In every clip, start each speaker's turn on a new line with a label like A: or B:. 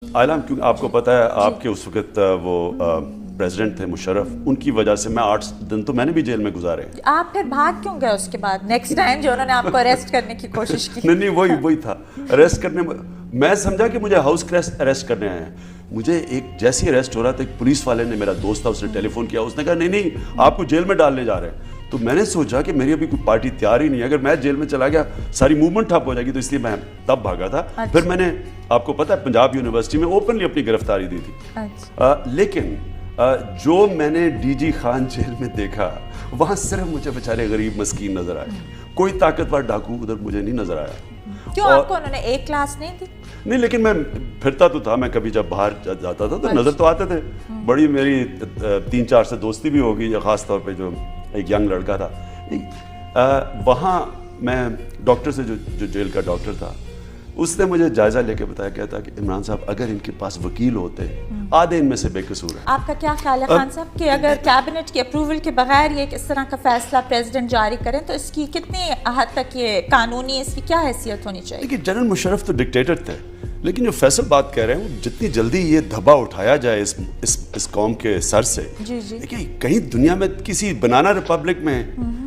A: عالم کیونکہ آپ کو پتہ ہے آپ کے اس وقت وہ پریزیڈنٹ تھے مشرف، ان کی وجہ سے میں 8 دن تو میں نے بھی جیل میں گزارے.
B: آپ پھر بھاگ کیوں گئے اس کے بعد نیکسٹ ٹائم جو انہوں نے آپ کو اریسٹ کرنے کی کوشش کی؟
A: نہیں وہی تھا اریسٹ کرنے. میں سمجھا کہ مجھے ہاؤس اریسٹ کرنے آئے ہیں. مجھے ایک جیسی اریسٹ ہو رہا تھا ایک پولیس والے نے، میرا دوست تھا، اس نے ٹیلی فون کیا، اس نے کہا نہیں آپ کو جیل میں ڈالنے جا رہے ہیں. تو میں نے سوچا کہ میری ابھی کوئی پارٹی تیار ہی نہیں ہے، اگر میں جیل میں چلا گیا ساری موومنٹ ٹھپ ہو جائے گی، تو اس لیے میں تب بھاگا تھا. پھر میں نے آپ کو پتہ ہے پنجاب یونیورسٹی میں اوپنلی اپنی گرفتاری دی تھی. لیکن جو میں نے ڈی جی خان جیل میں دیکھا وہاں صرف مجھے بیچارے غریب مسکین نظر آئے، کوئی طاقتور ڈاکو ادھر مجھے نہیں نظر آیا.
B: کیوں آپ کو انہوں نے ایک کلاس نہیں دی؟ نہیں،
A: لیکن میں پھرتا تو تھا، میں کبھی جب باہر جاتا تھا تو نظر تو آتے تھے. بڑی میری 3-4 سے دوستی بھی ہوگی، خاص طور پہ جو ایک ینگ لڑکا تھا وہاں. میں ڈاکٹر سے جو جیل کا ڈاکٹر تھا اس نے مجھے جائزہ لے کے بتایا، کہتا کہ عمران صاحب اگر ان کے پاس وکیل ہوتے آدھے ان میں سے بے قصور ہیں.
B: آپ کا کیا خیال ہے خان صاحب کہ اگر کیبنٹ کی اپروول کے بغیر یہ اس طرح کا فیصلہ پریزیڈنٹ جاری کریں تو اس کی کتنی حد تک یہ قانونی، اس کی کیا حیثیت ہونی چاہیے؟
A: دیکھیے جنرل مشرف تو ڈکٹیٹر تھے، لیکن جو فیصل بات کہہ رہے ہیں وہ جتنی جلدی یہ دھبا اٹھایا جائے اس قوم کے سر سے. دیکھیے کہیں دنیا میں کسی بنانا ریپبلک میں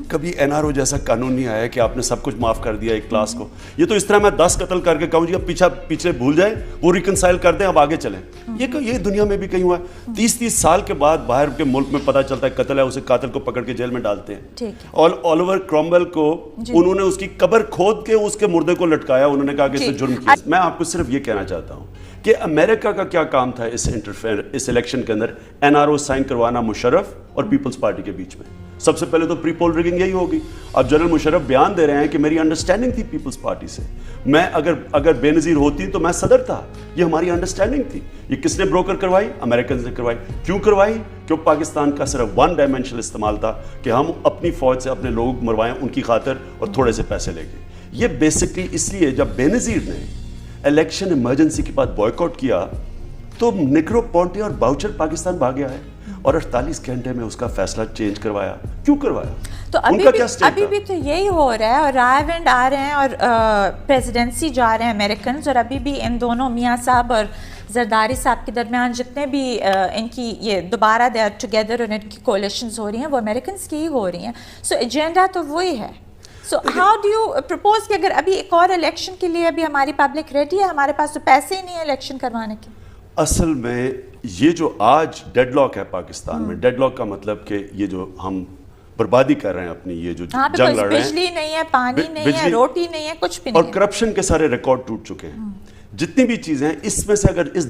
A: کبھی این آر او جیسا قانون نہیں آیا کہ آپ نے سب کچھ معاف کر دیا ایک کلاس کو. یہ تو اس طرح میں 10 قتل کر کے کہوں جی اب پیچھے بھول جائیں، وہ ریکنسائل کر دیں، اب آگے چلیں. یہ دنیا میں بھی کہیں ہوا ہے. 30 سال کے بعد باہر کے ملک میں پتہ چلتا ہے قتل ہے، اسے قاتل کو پکڑ کے جیل میں ڈالتے ہیں. اور الیور کرومویل کو انہوں نے اس کی قبر کھود کے اس کے مردے کو لٹکایا، انہوں نے کہا کہ اس نے جرم کیا. میں آپ کو صرف یہ کہنا چاہتا ہوں کہ امریکہ کا کیا کام تھا اس الیکشن کے اندر؟ این آر او سائن کروانا مشرف اور پیپلز پارٹی کے بیچ میں. سب سے پہلے تو پری پول ریگنگ یہی ہوگی. اب جنرل مشرف بیان دے رہے ہیں کہ میری انڈرسٹینڈنگ تھی پیپلز پارٹی سے، میں اگر بے نظیر ہوتی تو میں صدر تھا. یہ ہماری انڈرسٹینڈنگ تھی. یہ کس نے بروکر کروائی؟ امریکنز نے کروائی. کیوں کروائی؟ کیوں پاکستان کا صرف ون ڈائمینشنل استعمال تھا کہ ہم اپنی فوج سے اپنے لوگ مروائیں ان کی خاطر اور تھوڑے سے پیسے لے کے. یہ بیسکلی اس لیے جب بے نظیر نے الیکشن ایمرجنسی کے بعد بوائیکاٹ کیا تو نکرو پونٹے اور باؤچر پاکستان بھاگ گیا ہے اور 48 گھنٹے میں اس کا فیصلہ چینج کروایا. کیوں کروایا؟
B: تو ابھی بھی تو یہی ہو رہا ہے، اور رائے ونڈ آ رہے ہیں اور پریزیڈنسی جا رہے ہیں امریکنز، اور ابھی بھی ان دونوں میاں صاحب اور زرداری صاحب کے درمیان جتنے بھی ان کی یہ دوبارہ دے آر ٹوگیدر اور ان کی کولیشنز ہو رہی ہیں وہ امریکنز کی ہی ہو رہی ہیں. سو ایجنڈا تو وہی ہے. So how do you propose کہ اگر ابھی ایک اور الیکشن کے لیے ابھی ہماری پبلک ریڈی ہے، ہمارے پاس تو پیسے ہی نہیں ہیں الیکشن کروانے کے؟
A: اصل میں یہ جو آج ڈیڈ لاک ہے پاکستان میں، ڈیڈ لاک کا مطلب کہ یہ جو ہم بربادی کر رہے ہیں اپنی، یہ جو جنگ لڑ رہے ہیں،
B: بجلی نہیں ہے، پانی نہیں ہے، روٹی نہیں ہے، کچھ بھی نہیں ہے،
A: اور کرپشن کے سارے ریکارڈ ٹوٹ چکے ہیں. جتنی بھی چیزیں ہیں اس میں سے اگر اس